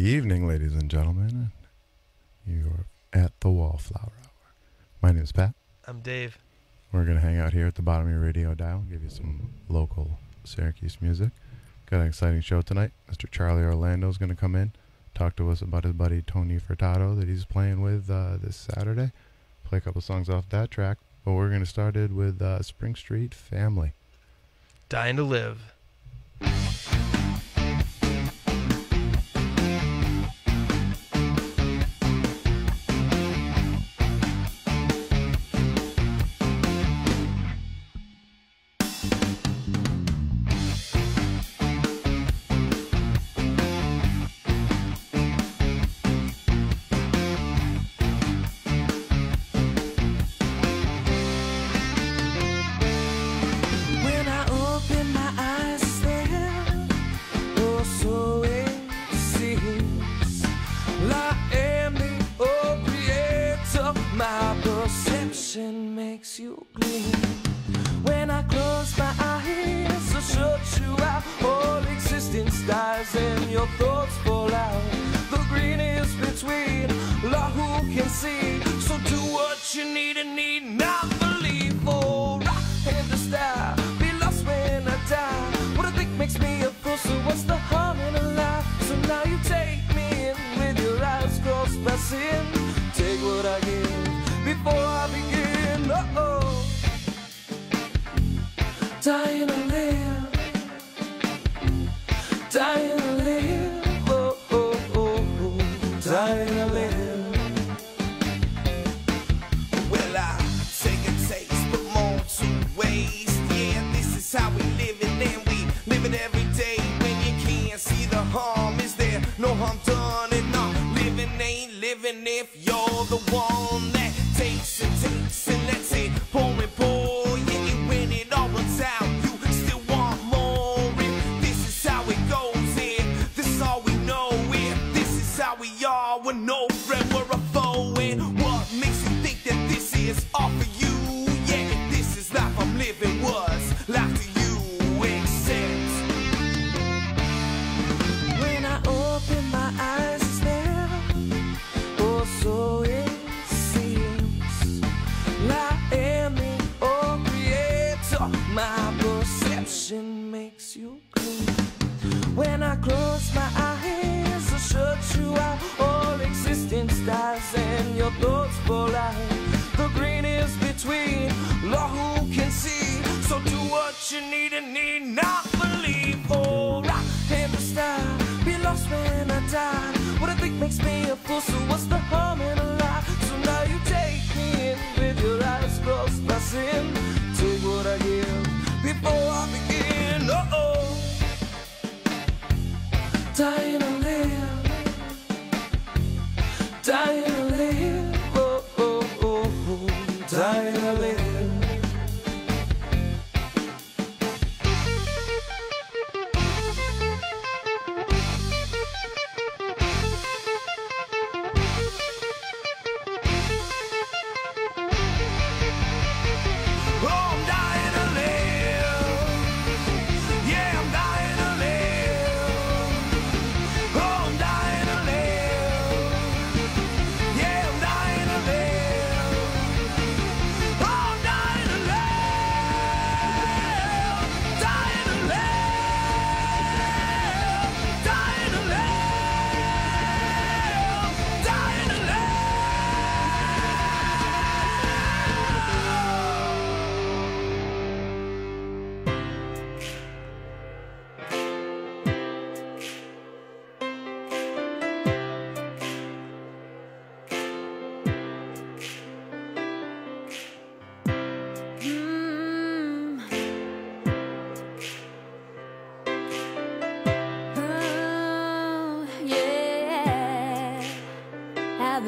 evening, ladies and gentlemen. You're at the Wallflower Hour. My name is Pat. I'm Dave. We're going to hang out here at the bottom of your radio dial, give you some local Syracuse music. Got an exciting show tonight. Mr. Charley Orlando is going to come in, talk to us about his buddy Tony Furtado that he's playing with this Saturday. Play a couple songs off that track. But we're going to start it with Spring Street Family. Dying to Live.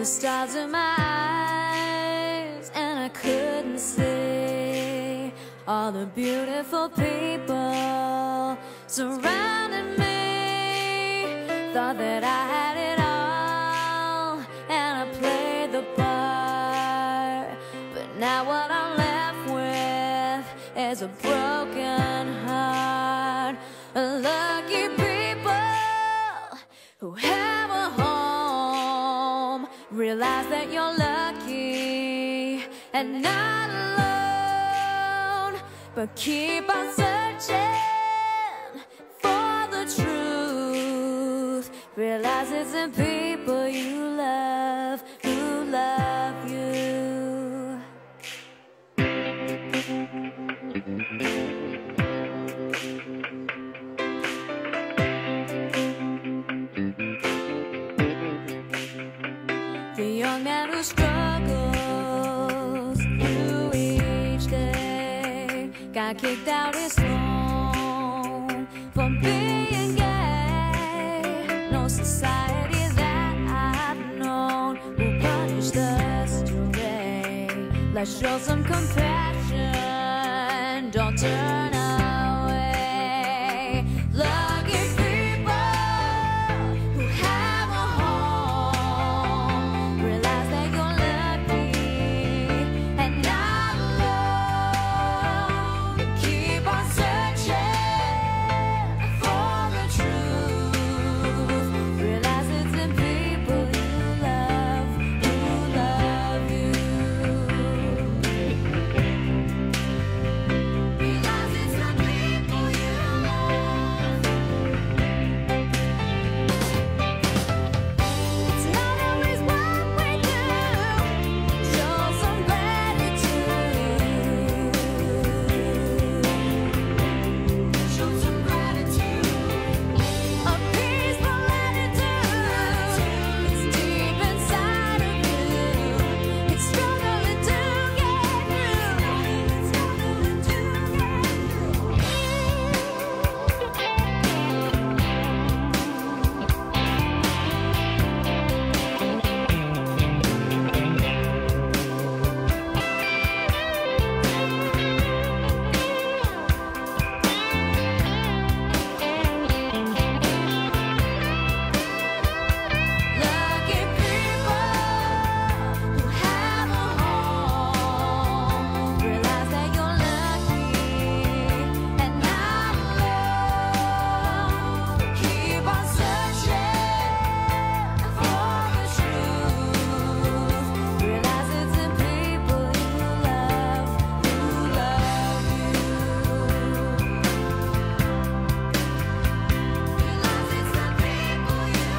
Stars in my eyes, and I couldn't see all the beautiful people surrounding me. Thought that I had it all, and I played the part. But now what I'm left with is a broken heart. Lucky people who have a Realize that you're lucky and not alone, but keep on searching for the truth. Realize it's the people you love who love you. The young man who struggles through each day got kicked out his home for being gay. No society that I've known will punish us today. Let's show some compassion, don't turn away. Lucky people who have a home. Realize that you're lucky and not alone. Keep on searching for the truth. Realize it's the people you love who love you. Realize it's the people you love. It's not always what we do. Show some gratitude. Show some gratitude. A peaceful attitude. It's deep inside of you. It's struggling to get through. It's struggling to get Lucky people who have a home. Realize that you're lucky and not alone. Keep on searching for the truth. Realize it's the people you love who love you. Realize it's the people you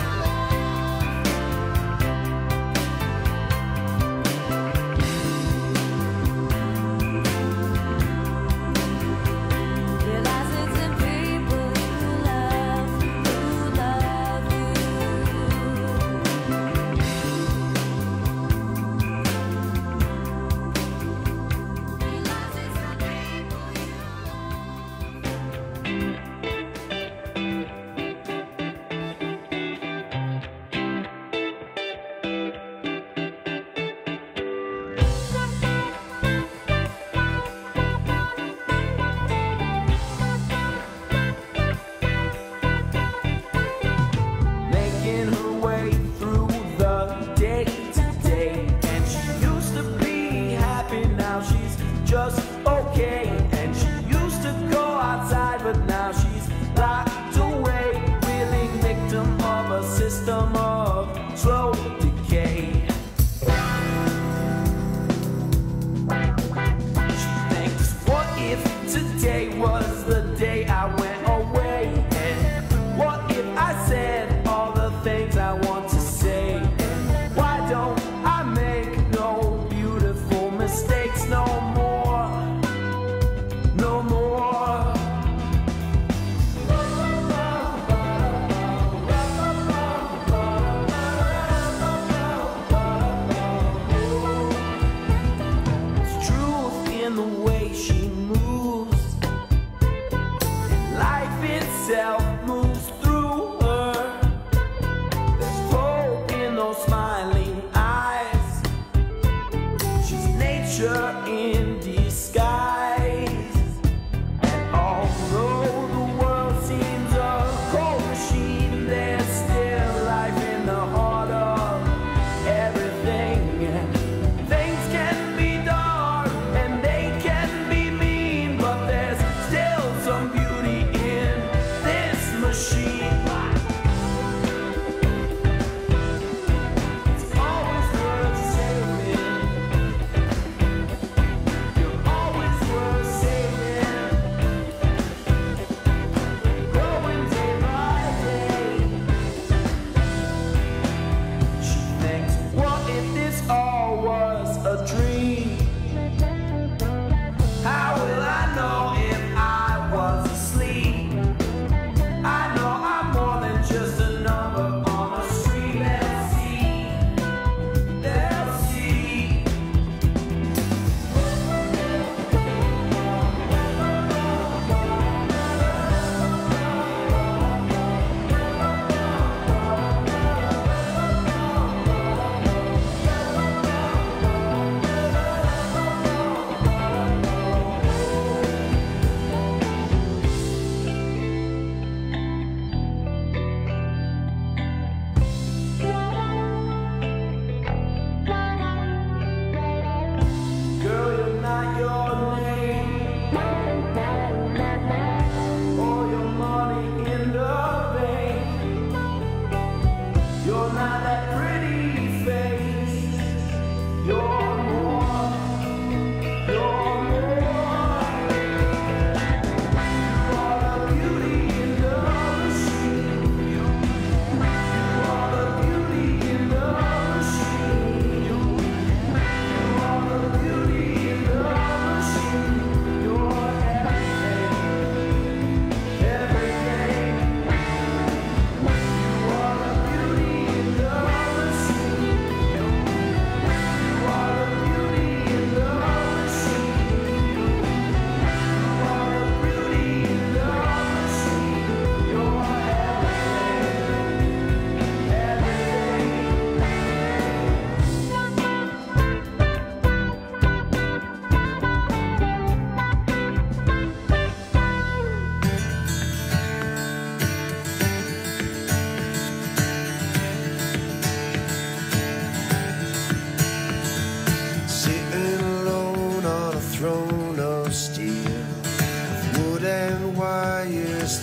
Realize it's the people you love who love you. Realize it's the people you Making her way through the day today, and she used to be happy, now she's just okay. And she used to go outside, but now she's locked away, willing victim of a system of slow decay. She thinks, what if today was the day I went away? And what if I said all the things I want to say? Why don't I make no beautiful mistakes no more? No more. There's truth in the way she moves. Life itself moves through her. There's hope in those smiling eyes. She's nature in disguise. And although the world seems a cold machine, there's still life in the heart of everything. Things can be dark and they can be mean, but there's still some beauty in this machine. It's always the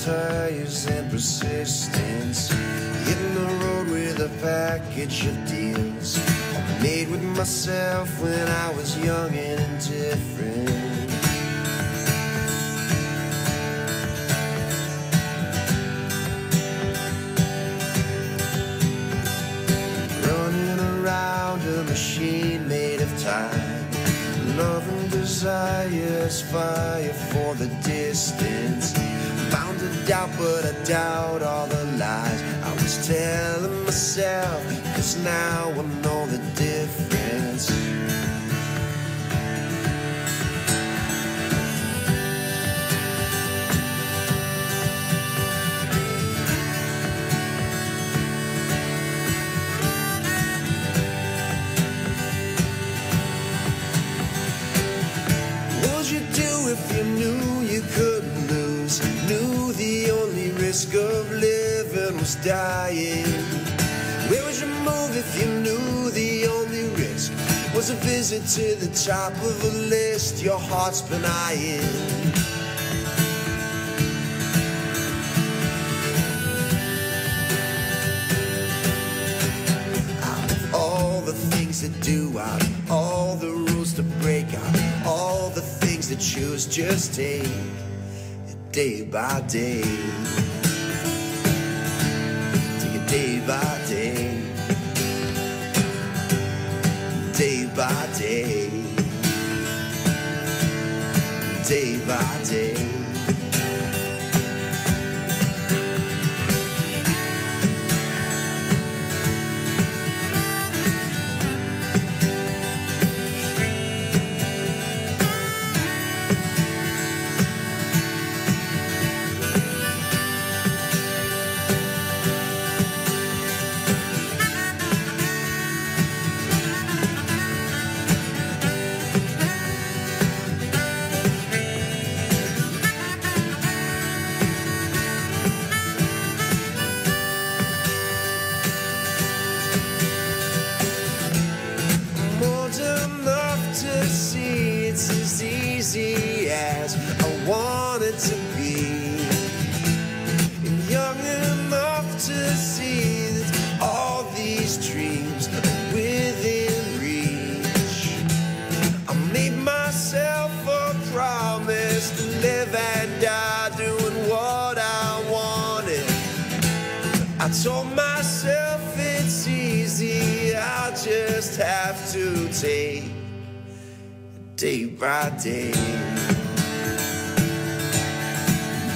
tires and persistence. Hitting the road with a package of deals I made with myself when I was young and indifferent. Running around a machine made of time. Love and desire's fire for the distance. Bound to doubt, but I doubt all the lies I was telling myself, 'cause now I know the difference. What'd you do if you knew you couldn't lose? Knew the only risk of living was dying. Where would you move if you knew the only risk was a visit to the top of a list your heart's been eyeing? Out of all the things to do, out of all the rules to break, out of all the things to choose, just take it day by day. Take it day by day. Day by day. Day by day. To be young enough to see that all these dreams are within reach. I made myself a promise to live and die doing what I wanted. I told myself it's easy, I just have to take it day by day.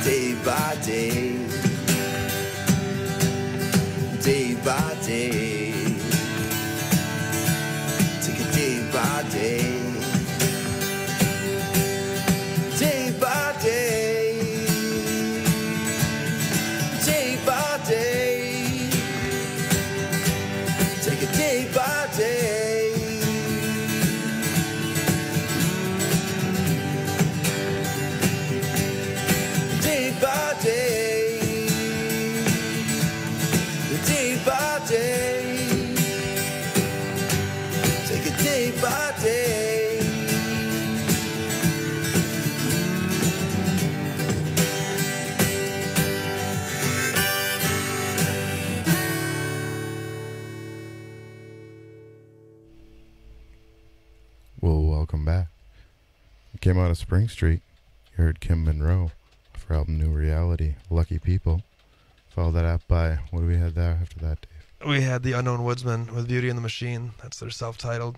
Day by day, day by day, take it day by day, day by day, day by day, take it day by day. Welcome back. We came out of Spring Street. You heard Kim Monroe for album New Reality, Lucky People. Followed that up by, what do we have there after that, Dave? We had the Unknown Woodsmen with Beauty and the Machine. That's their self-titled,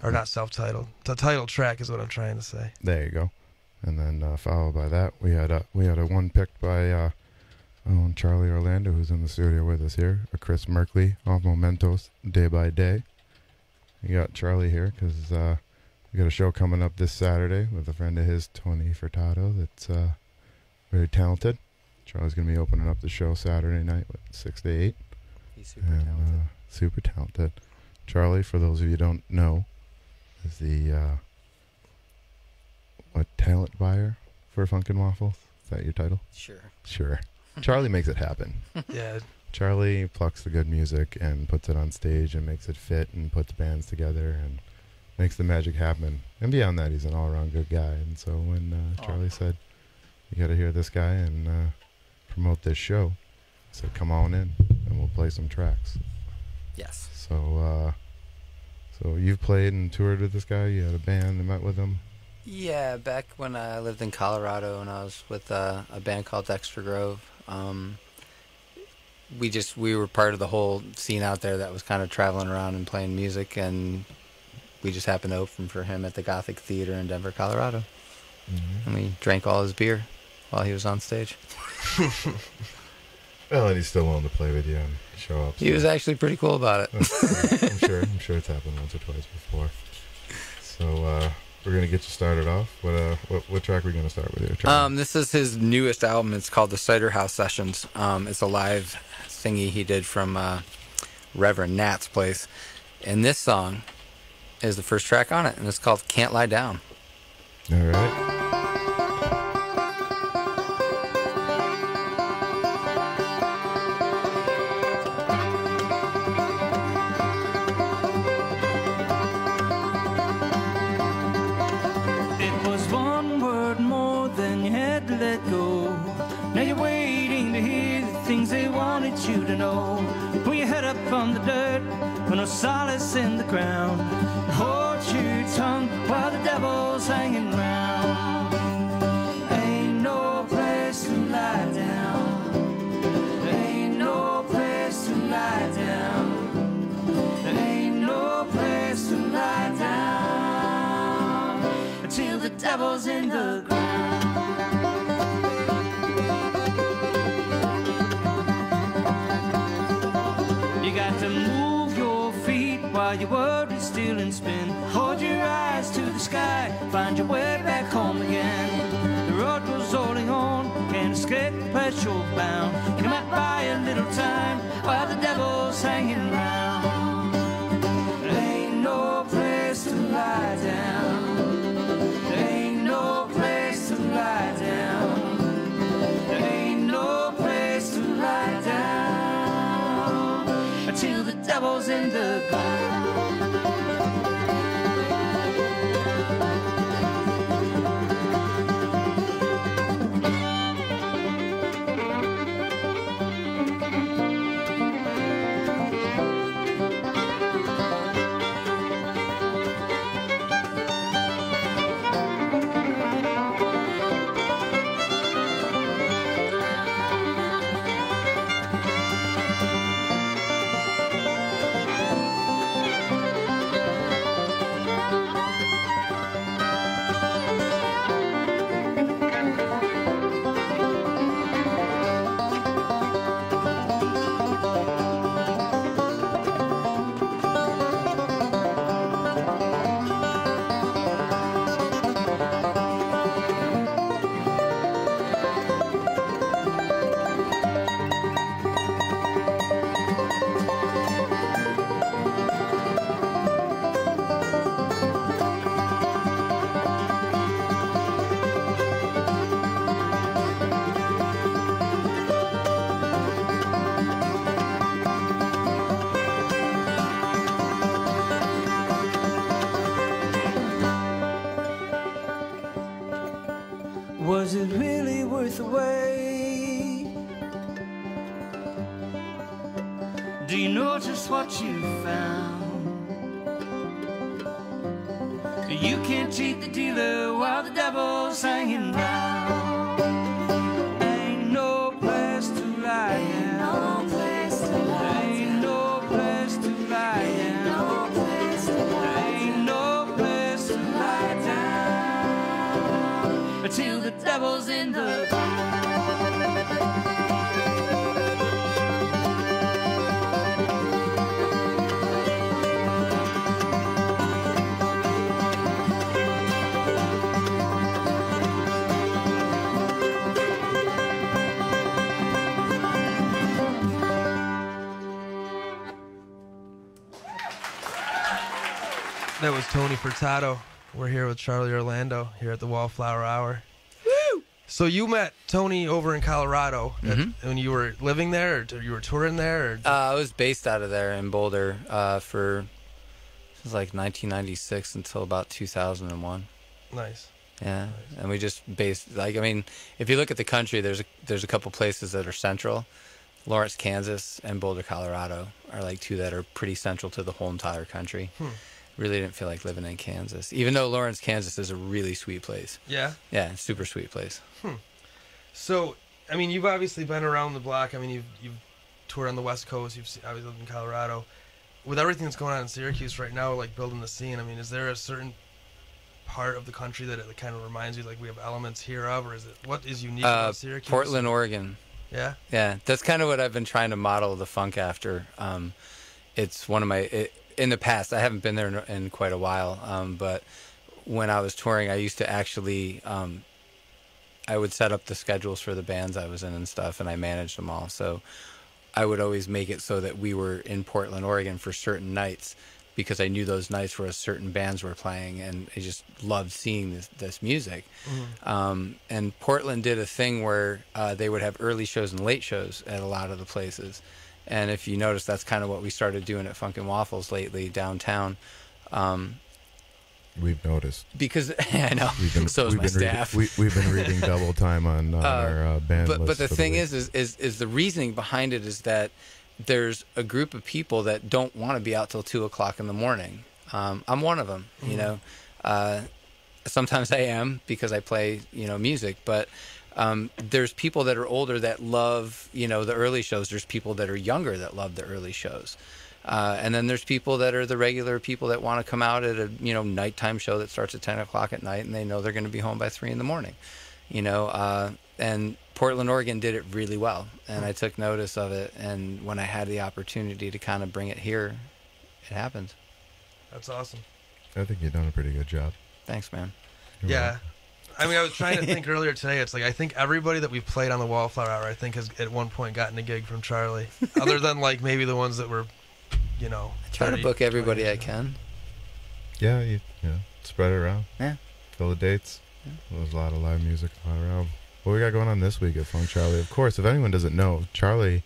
or not self-titled. The title track is what I'm trying to say. There you go. And then followed by that, we had a one picked by Charley Orlando, who's in the studio with us here. A Chris Merkely off Momentos, Day by Day. You got Charley here because we got a show coming up this Saturday with a friend of his, Tony Furtado, that's very talented. Charley's going to be opening up the show Saturday night, 6 to 8. He's super talented. Super talented. Charley, for those of you who don't know, is the talent buyer for Funkin' Waffles. Is that your title? Sure. Charley makes it happen. Yeah. Charley plucks the good music and puts it on stage and makes it fit and puts bands together and makes the magic happen. And beyond that, he's an all-around good guy. And so when Charley said, you got to hear this guy, and promote this show. I said, come on in, and we'll play some tracks. Yes. So, so you've played and toured with this guy? You had a band that met with him? Yeah, back when I lived in Colorado and I was with a band called Dexter Grove. We were part of the whole scene out there that was kind of traveling around and playing music, and we just happened to open for him at the Gothic Theater in Denver, Colorado. And we drank all his beer while he was on stage. Well, and he's still willing to play with you and show up. He was actually pretty cool about it. I'm sure it's happened once or twice before. So we're gonna get you started off. What track are we gonna start with here, Charlie? This is his newest album. It's called the Cider House Sessions. It's a live thingy he did from Reverend Nat's place, and this song is the first track on it, and it's called Can't Lie Down. All right. It was one word more than you had to let go. Now you're waiting to hear the things they wanted you to know. Put your head up on the dirt, with no solace in the ground. Hold your tongue while the devil's hanging round. Ain't no place to lie down. Ain't no place to lie down. Ain't no place to lie down until the devil's in the ground. You got to move your feet while your world is still in spin. Hold your eyes to the sky, find your way back home again. The road goes rolling on, can't escape the pleasure bound. You might buy a little time while the devil's hanging round. Ain't no place to lie down. Ain't no place to lie down. Ain't no place to lie down until the devil's in the ground. Was it really worth the wait? Do you know just what you found? You can't cheat the dealer while the devil's hanging round. Ain't no place to lie down. Ain't no place to lie down. Ain't no place to lie down until the devil's in the ground. That was Tony Furtado. We're here with Charley Orlando here at the Wallflower Hour. Woo! So you met Tony over in Colorado when you were living there, or you were touring there? Or? I was based out of there in Boulder for, it was like 1996 until about 2001. Nice. Yeah, and we just based, like, I mean, if you look at the country, there's a couple places that are central. Lawrence, Kansas, and Boulder, Colorado are like two that are pretty central to the whole entire country. Really didn't feel like living in Kansas, even though Lawrence, Kansas is a really sweet place. Yeah? Yeah, super sweet place. So, I mean, you've obviously been around the block. I mean, you've toured on the West Coast. You've obviously lived in Colorado. With everything that's going on in Syracuse right now, like building the scene, I mean, is there a certain part of the country that it kind of reminds you, like, we have elements here of, or is it, what is unique about Syracuse? Portland, Oregon. Yeah? Yeah, that's kind of what I've been trying to model the funk after. It's one of my, in the past, I haven't been there in quite a while, but when I was touring, I used to actually, I would set up the schedules for the bands I was in and stuff, and I managed them all. So I would always make it so that we were in Portland, Oregon for certain nights, because I knew those nights where certain bands were playing, and I just loved seeing this music. And Portland did a thing where they would have early shows and late shows at a lot of the places. And if you notice, that's kind of what we started doing at Funk and Waffles lately downtown. We've noticed. Because, I know, so is my staff. We've been reading double time on our band list. But the thing is the reasoning behind it is that there's a group of people that don't want to be out till 2 o'clock in the morning. I'm one of them, you know. Sometimes I am because I play, music, but there's people that are older that love, the early shows. There's people that are younger that love the early shows. And then there's people that are the regular people that want to come out at a, nighttime show that starts at 10 o'clock at night, and they know they're going to be home by 3 in the morning, and Portland, Oregon did it really well, and I took notice of it, and when I had the opportunity to kind of bring it here, it happened. That's awesome. I think you've done a pretty good job. Thanks, man. You're Yeah. welcome. I mean, I was trying to think earlier today. It's like, I think everybody that we've played on the Wallflower Hour, I think, has at one point gotten a gig from Charley. Other than, like, maybe the ones that were, I try to book everybody I can. Yeah, you spread it around. Yeah. Fill the dates. Yeah. There's a lot of live music around. What we got going on this week at Funk Charley? Of course, if anyone doesn't know, Charley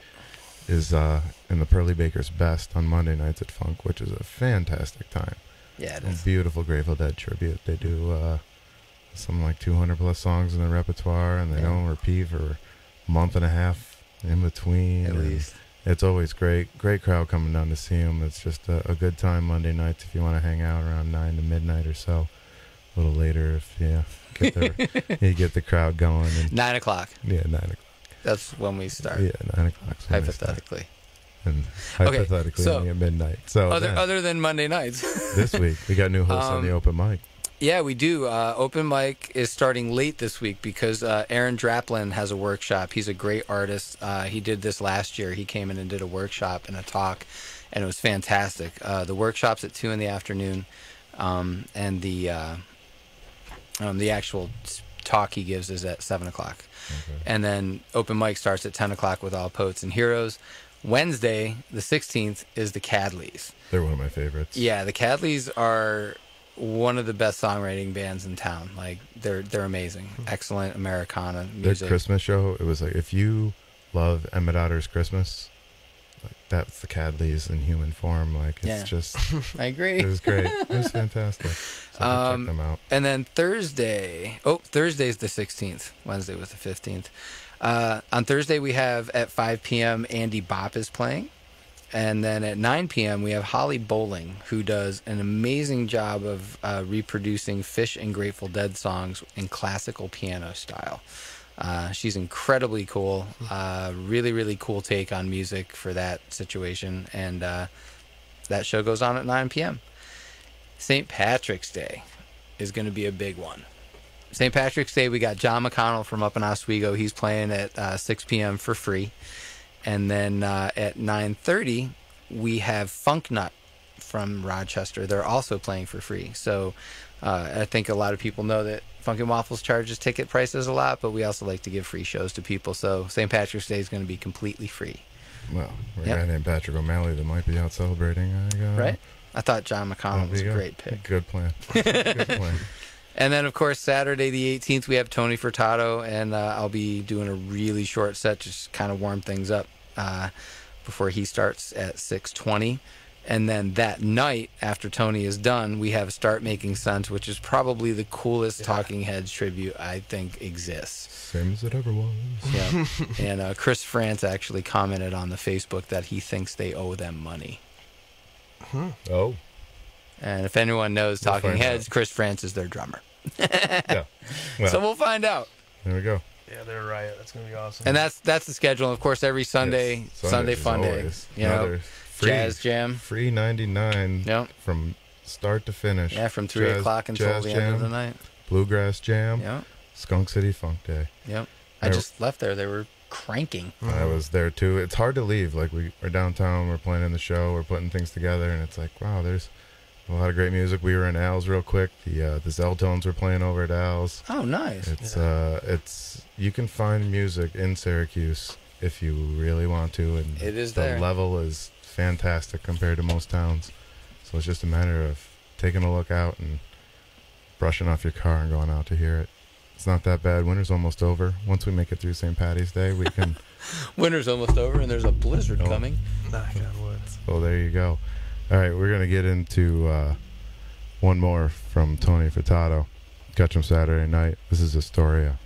is in the Pearly Baker's Best on Monday nights at Funk, which is a fantastic time. Yeah, it is. A beautiful Grateful Dead tribute. They do something like 200 plus songs in their repertoire, and they don't repeat for a month and a half in between. At least. It's always great. Great crowd coming down to see them. It's just a good time Monday nights if you want to hang out around 9 to midnight or so. A little later if you get the crowd going. And 9 o'clock. Yeah, 9 o'clock. That's when we start. Yeah, 9 o'clock. Hypothetically. And hypothetically so at midnight. So other than Monday nights. This week we got new hosts on the open mic. Yeah, we do. Open mic is starting late this week because Aaron Draplin has a workshop. He's a great artist. He did this last year. He came in and did a workshop and a talk, and it was fantastic. The workshop's at 2 in the afternoon, and the actual talk he gives is at 7 o'clock. Okay. And then open mic starts at 10 o'clock with All Poets and Heroes. Wednesday, the 16th, is the Cadleys. They're one of my favorites. Yeah, the Cadleys are one of the best songwriting bands in town. Like, they're amazing. Excellent Americana music. Their Christmas show, it was like, if you love Emmett Otter's Christmas, like, that's the Cadleys in human form. Like, it's just... I agree. It was great. It was fantastic. So check them out. And then Thursday's the 16th. Wednesday was the 15th. On Thursday, we have at 5 p.m. Andy Bopp is playing. And then at 9 p.m., we have Holly Bowling, who does an amazing job of reproducing Fish and Grateful Dead songs in classical piano style. She's incredibly cool. Really, really cool take on music for that situation. And that show goes on at 9 p.m. St. Patrick's Day is going to be a big one. St. Patrick's Day, we got John McConnell from up in Oswego. He's playing at 6 p.m. for free. And then at 9:30, we have Funk Nut from Rochester. They're also playing for free. So I think a lot of people know that Funk and Waffles charges ticket prices a lot, but we also like to give free shows to people. So St. Patrick's Day is going to be completely free. Well, a guy named Patrick O'Malley that might be out celebrating. Right? I thought John McConnell was a great pick. Good plan. Good plan. And then, of course, Saturday the 18th, we have Tony Furtado, and I'll be doing a really short set, just kind of warm things up before he starts at 6:20. And then that night, after Tony is done, we have Start Making Sense, which is probably the coolest Talking Heads tribute I think exists. Same as it ever was. Yeah. And Chris France actually commented on the Facebook that he thinks they owe them money. Oh. And if anyone knows We'll Talking find Heads, out. Chris France is their drummer. Yeah. Well, So we'll find out. there we go. Yeah, they're right. That's gonna be awesome. And that's the schedule. And of course, every Sunday, Yes, Sunday Sundays Fun Day. always. You know, Another free, Jazz Jam. Free 99 Yep. from start to finish. Yeah, from 3 Jazz- o'clock until Jazz the end of Jam, the night. Bluegrass Jam. Yep. Skunk City Funk Day. Yep. I There- just left there. They were cranking. I was there too. It's hard to leave. Like we're downtown, we're playing in the show, we're putting things together, and it's like, wow, there's a lot of great music. We were in Al's real quick. The Zeltones were playing over at Al's. Oh, nice. It's you can find music in Syracuse if you really want to, and It is the there. level is fantastic compared to most towns. So it's just a matter of taking a look out and brushing off your car and going out to hear it. It's not that bad. Winter's almost over. Once we make it through St. Patty's Day, we can. Winter's almost over, and there's a blizzard Oh. coming. Knock on wood. Oh, there you go. All right, we're gonna get into one more from Tony Furtado. Catch him Saturday night. This is Astoria.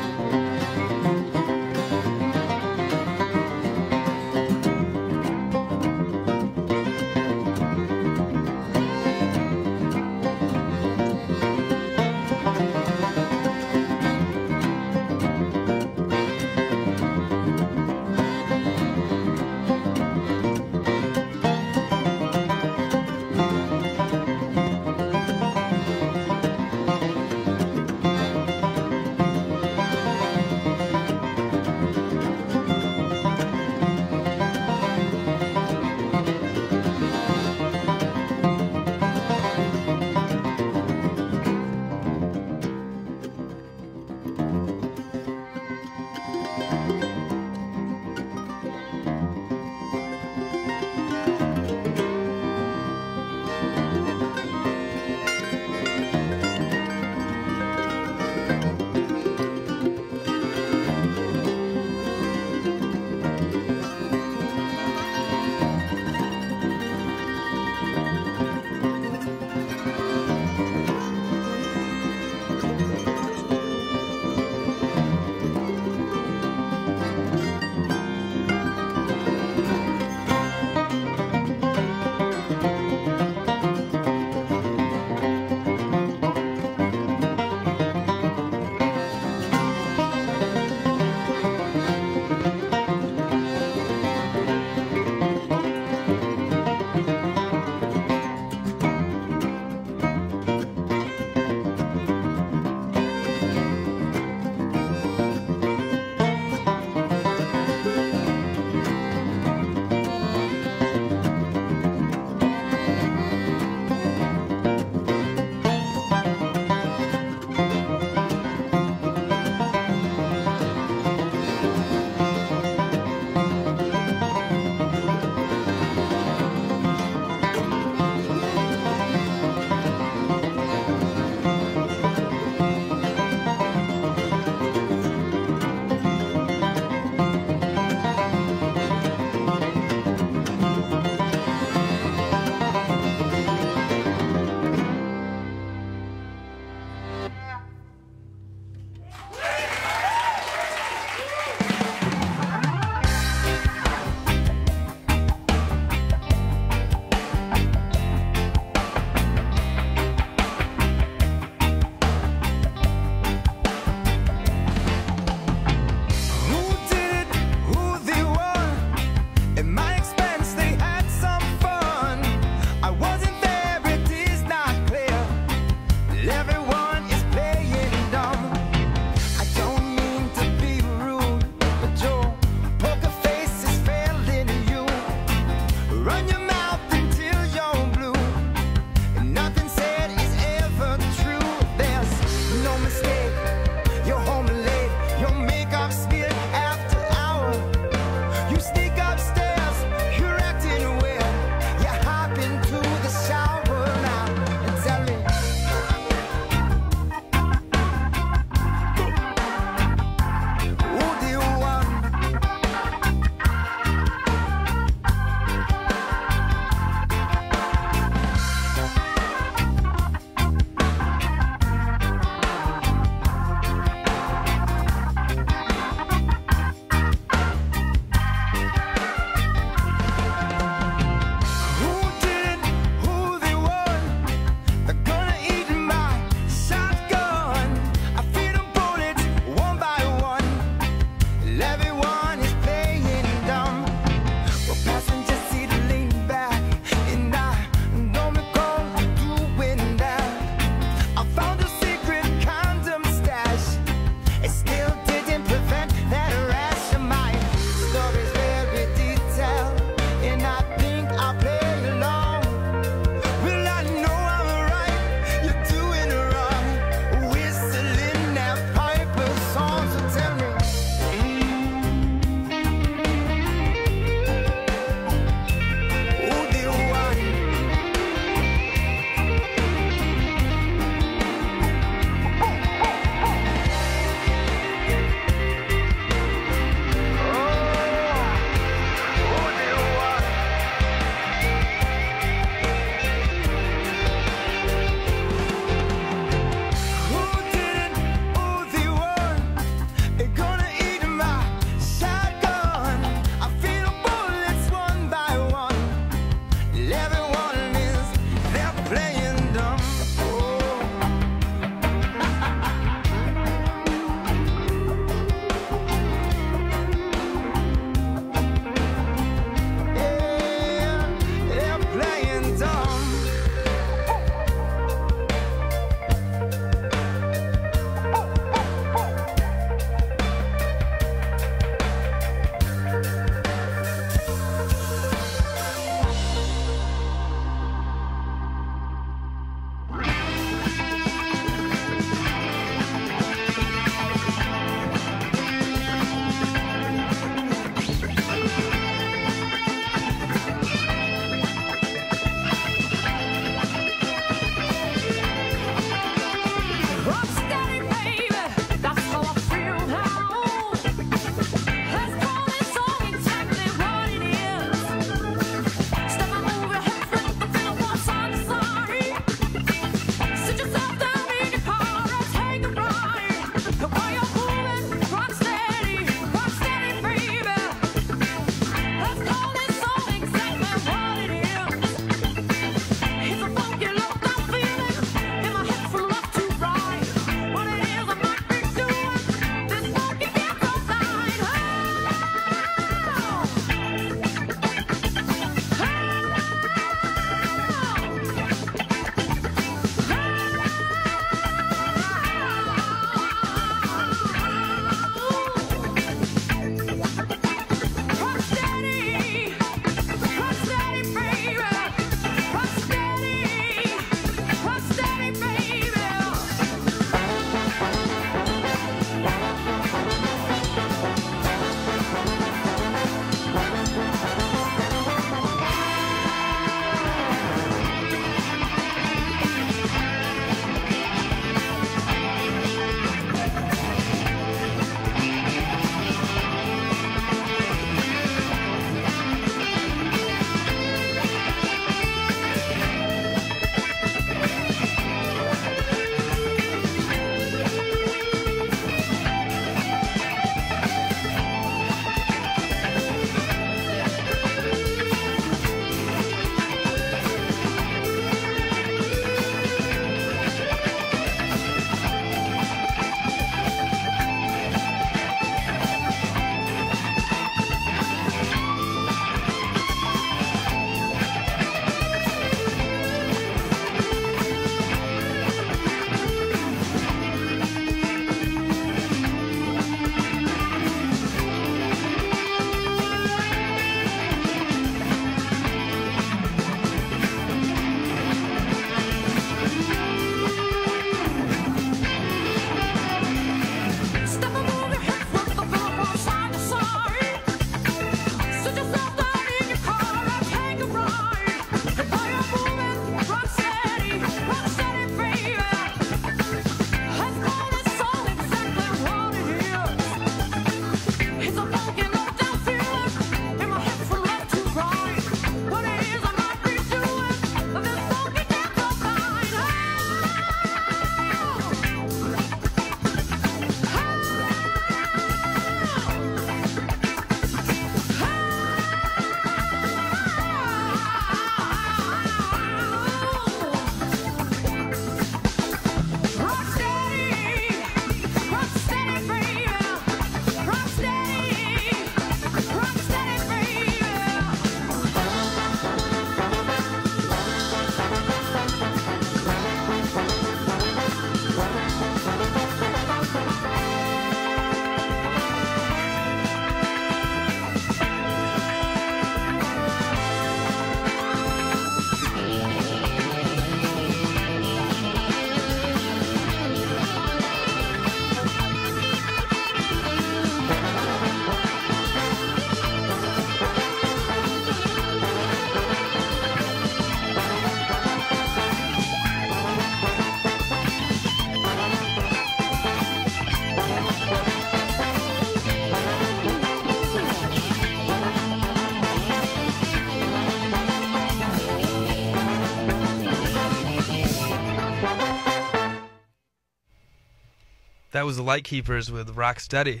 That was the Lightkeepers with Rocksteady.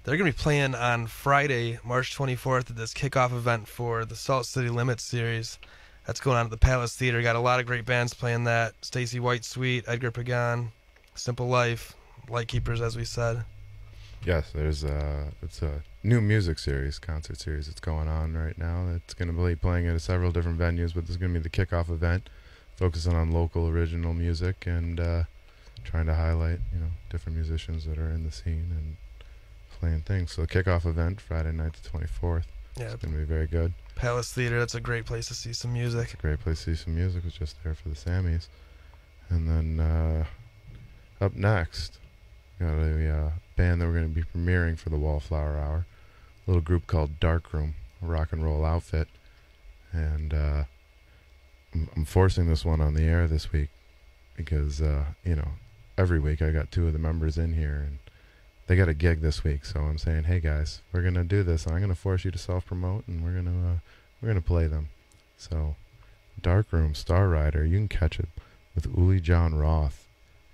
They're going to be playing on Friday, March 24th at this kickoff event for the Salt City Limits series. That's going on at the Palace Theater. Got a lot of great bands playing that. Stacy White Sweet, Edgar Pagan, Simple Life, Lightkeepers, as we said. Yes, it's a new music series, concert series that's going on right now. It's going to be playing at several different venues, but this is going to be the kickoff event, focusing on local original music and trying to highlight, different musicians that are in the scene and playing things. So the kickoff event, Friday night the 24th. Yeah, it's going to be very good. Palace Theater, that's a great place to see some music. It's a great place to see some music. Was just there for the Sammys. And then up next, got a band that we're going to be premiering for the Wallflower Hour. A little group called Darkroom, a rock and roll outfit. And I'm forcing this one on the air this week because, every week I got two of the members in here and they got a gig this week. So I'm saying, hey guys, we're going to do this. And I'm going to force you to self-promote and we're going to play them. So Darkroom, Star Rider, you can catch it with Uli John Roth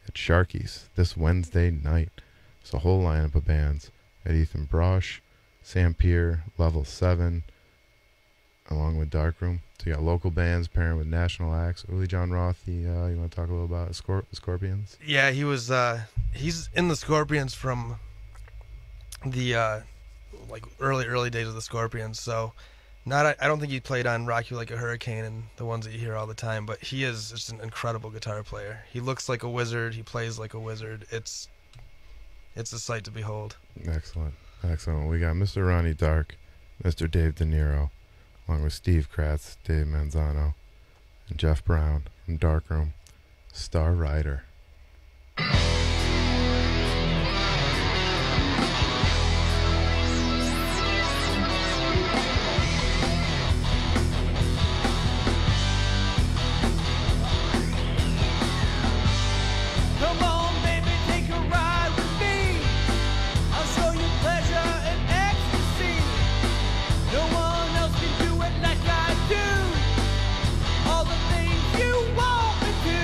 at Sharky's this Wednesday night. It's a whole lineup of bands at Ethan Brosh, Sam Pierre, Level 7, along with Darkroom. So you got local bands pairing with national acts. Uli John Roth, you want to talk a little about Scorpions? Yeah, he was. He's in the Scorpions from the early days of the Scorpions. So I don't think he played on Rock You Like a Hurricane and the ones that you hear all the time. But he is just an incredible guitar player. He looks like a wizard. He plays like a wizard. It's a sight to behold. Excellent. We got Mr. Ronnie Dark, Mr. Dave De Niro, along with Steve Kratz, Dave Manzano, and Jeff Brown from Darkroom, Star Rider. Come on, baby, take a ride with me. I'll show you pleasure and ecstasy. No one else can do it like I do. All the things you want me to.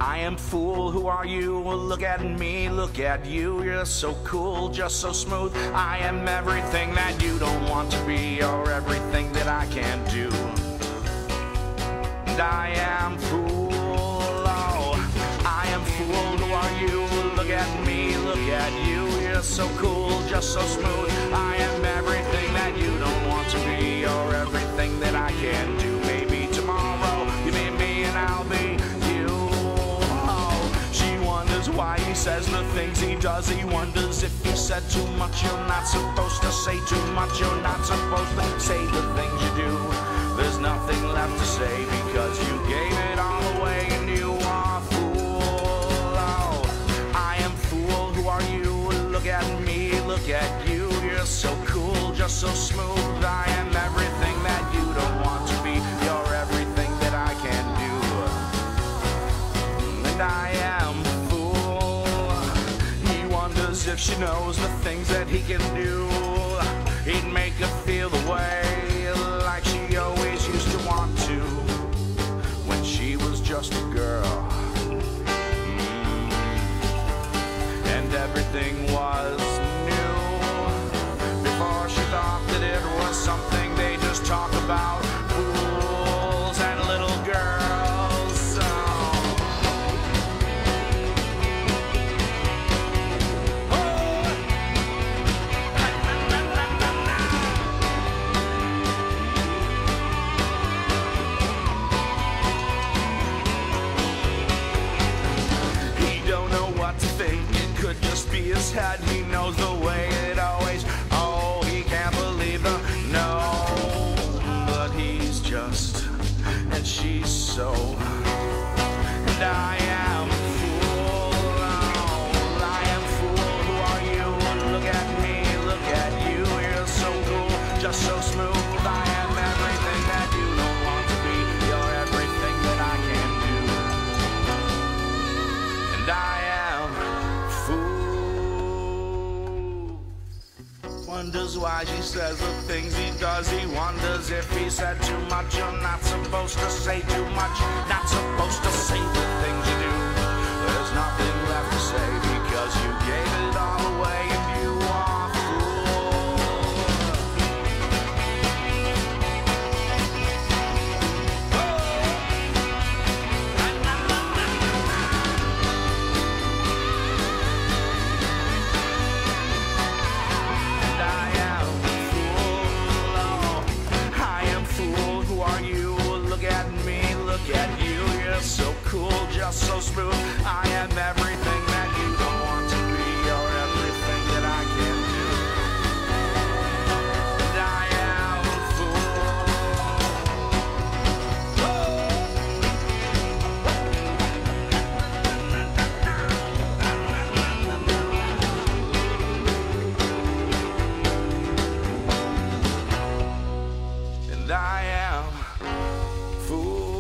I am fool, who are you? Look at me, look at you. You're so cool, just so smooth. I am everything that you don't want to be, or everything that I can't do. And I am fool, oh, I am fool, who are you? Look at me, look at you. You're so cool, just so smooth. I am everything that you don't want to be, or everything that I can do. Maybe tomorrow you be me and I'll be you. Oh, she wonders why he says the things he does. He wonders if you said too much. You're not supposed to say too much. You're not supposed to say the things you do. There's nothing left to say because you gave it all away and you are fool. Oh, I am fool, who are you? Look at me, look at you. You're so cool, just so smooth. I am everything that you don't want to be. You're everything that I can do. And I am fool. He wonders if she knows the things that he can do. He'd make her feel the way like she always used to want to when she was just a girl. And everything was new before she thought that it was something they just talk about. Fools and little girls. He don't know what to think. Could just be his head, he knows the way it always. Oh, he can't believe the no, but he's just, and she's so. And I am fool, oh, I am fool, who are you? Look at me, look at you, you're so cool, just so smooth. I am everything that you don't want to be, you're everything that I can do. And I am fool. Wonders why she says the things he does. He wonders if he said too much. You're not supposed to say too much. Not supposed to say the things you do. There's nothing left to say because you gave it all away and you are so cool, just so smooth. I am everything that you don't want to be, or everything that I can do. And I am fool. And I am fool.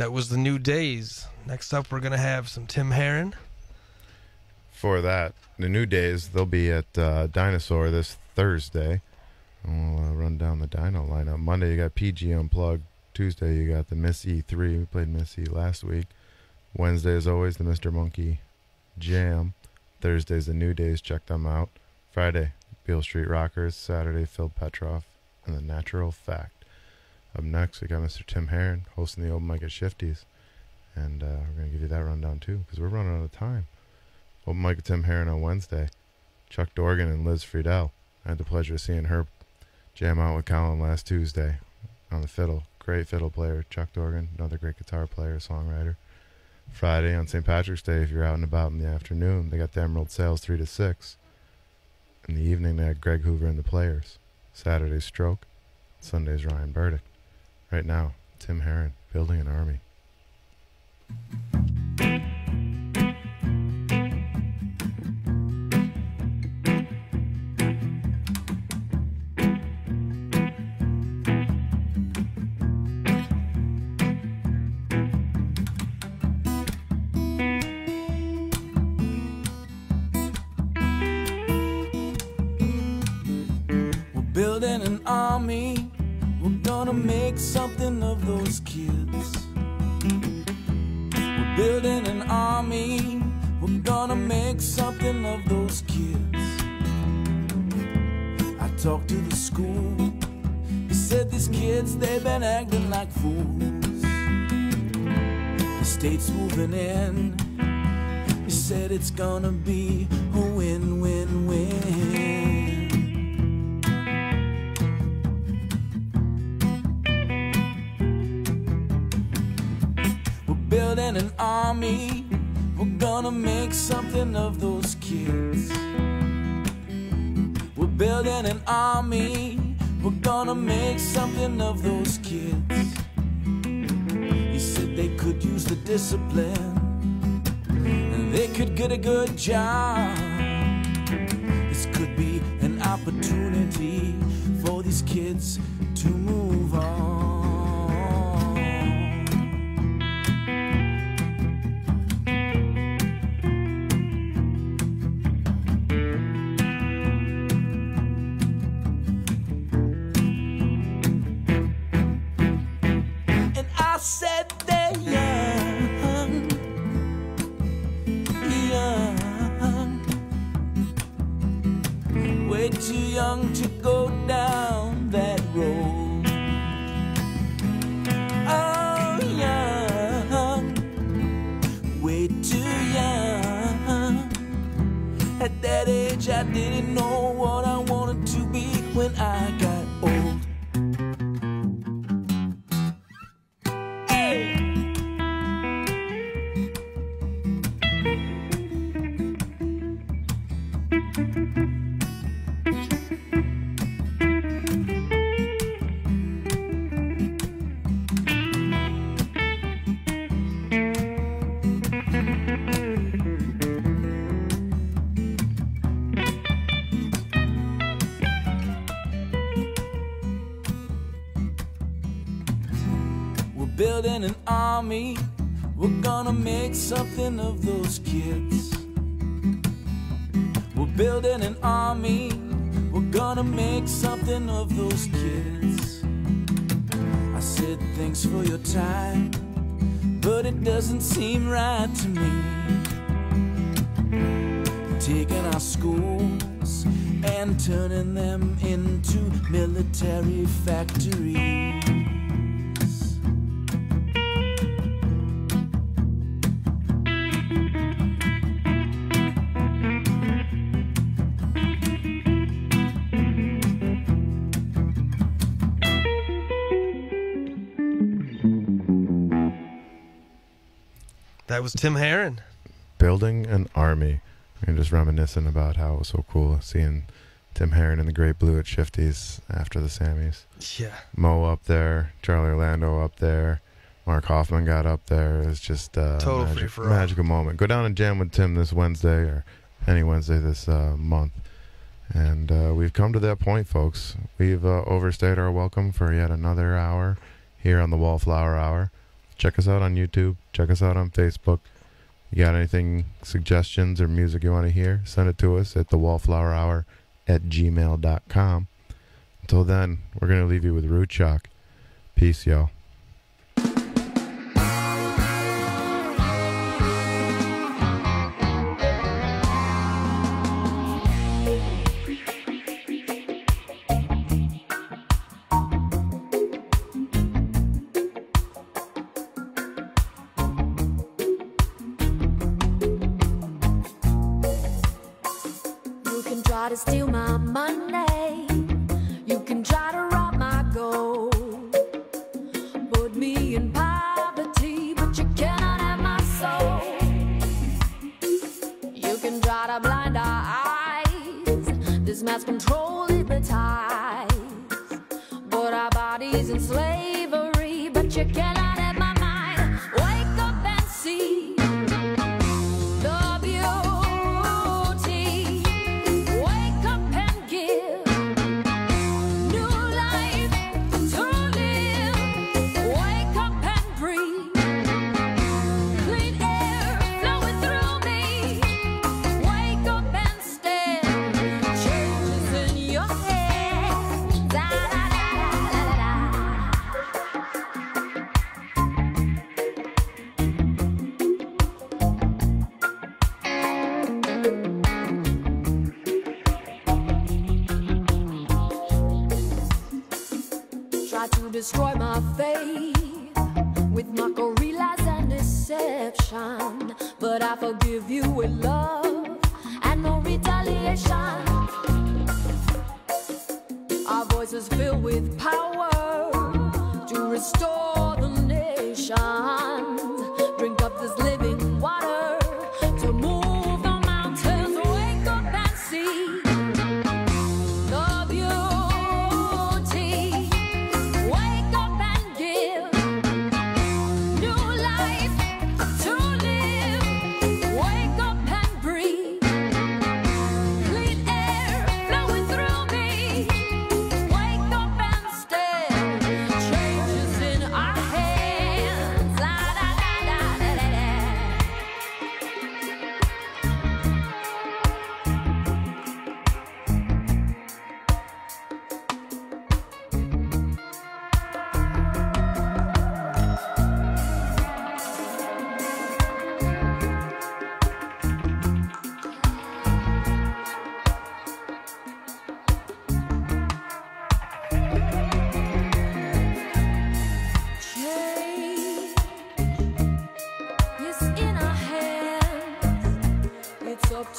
That was the new Daze. Next up, we're going to have some Tim Herron. For that, the new Daze, they'll be at Dinosaur this Thursday. We'll run down the Dino lineup. Monday, you got PG Unplugged. Tuesday, you got the Miss E3. We played Miss E last week. Wednesday, as always, the Mr. Monkey Jam. Thursday's the new Daze. Check them out. Friday, Beale Street Rockers. Saturday, Phil Petroff and the Natural Fact. Up next, we got Mr. Tim Herron hosting the open mic at Shifty's. And we're going to give you that rundown, too, because we're running out of time. Open mic at Tim Herron on Wednesday. Chuck Dorgan and Liz Friedel. I had the pleasure of seeing her jam out with Colin last Tuesday on the fiddle. Great fiddle player, Chuck Dorgan. Another great guitar player, songwriter. Friday on St. Patrick's Day, if you're out and about in the afternoon, they got the Emerald Sales 3 to 6. In the evening, they had Greg Hoover and the Players. Saturday's Stroke. Sunday's Ryan Burdick. Right now, Tim Herron, Building an Army. We're building an army. We're gonna make something of those kids. We're building an army. We're gonna make something of those kids. I talked to the school. He said these kids, they've been acting like fools. The state's moving in. He said it's gonna be a win-win-win. Building an army, we're gonna make something of those kids. We're building an army, we're gonna make something of those kids. He said they could use the discipline, and they could get a good job. This could be an opportunity for these kids to move on. Said they're young, way too young to go down that road. Oh, young, way too young. At that age, I didn't know what I wanted to be when I got old. Building an army, we're gonna make something of those kids. We're building an army, we're gonna make something of those kids. I said thanks for your time, but it doesn't seem right to me. Taking our schools and turning them into military factories. That was Tim Herron. Building an Army. And just reminiscing about how it was so cool seeing Tim Herron in the Great Blue at Shifty's after the Sammys. Yeah. Mo up there, Charlie Orlando up there, Mark Hoffman got up there. It was just a Total free-for-all. magical moment. Go down and jam with Tim this Wednesday or any Wednesday this month. And we've come to that point, folks. We've overstayed our welcome for yet another hour here on the Wallflower Hour. Check us out on YouTube. Check us out on Facebook. You got anything, suggestions, or music you want to hear, send it to us at thewallflowerhour@gmail.com. Until then, we're going to leave you with Root Shock. Peace, y'all. Try to steal my money, you can try to rob my gold, put me in poverty, but you cannot have my soul. You can try to blind our eyes, this mass control hypnotize, but our bodies in slavery, but you cannot have my mind. Wake up and see the beauty. Destroy my faith with mockery, lies, and deception, but I forgive you with love and no retaliation. Our voices filled with power to restore the nations. Drink up this living water to move the mountains. Wake up and see the beauty.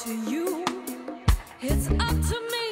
To you, it's up to me.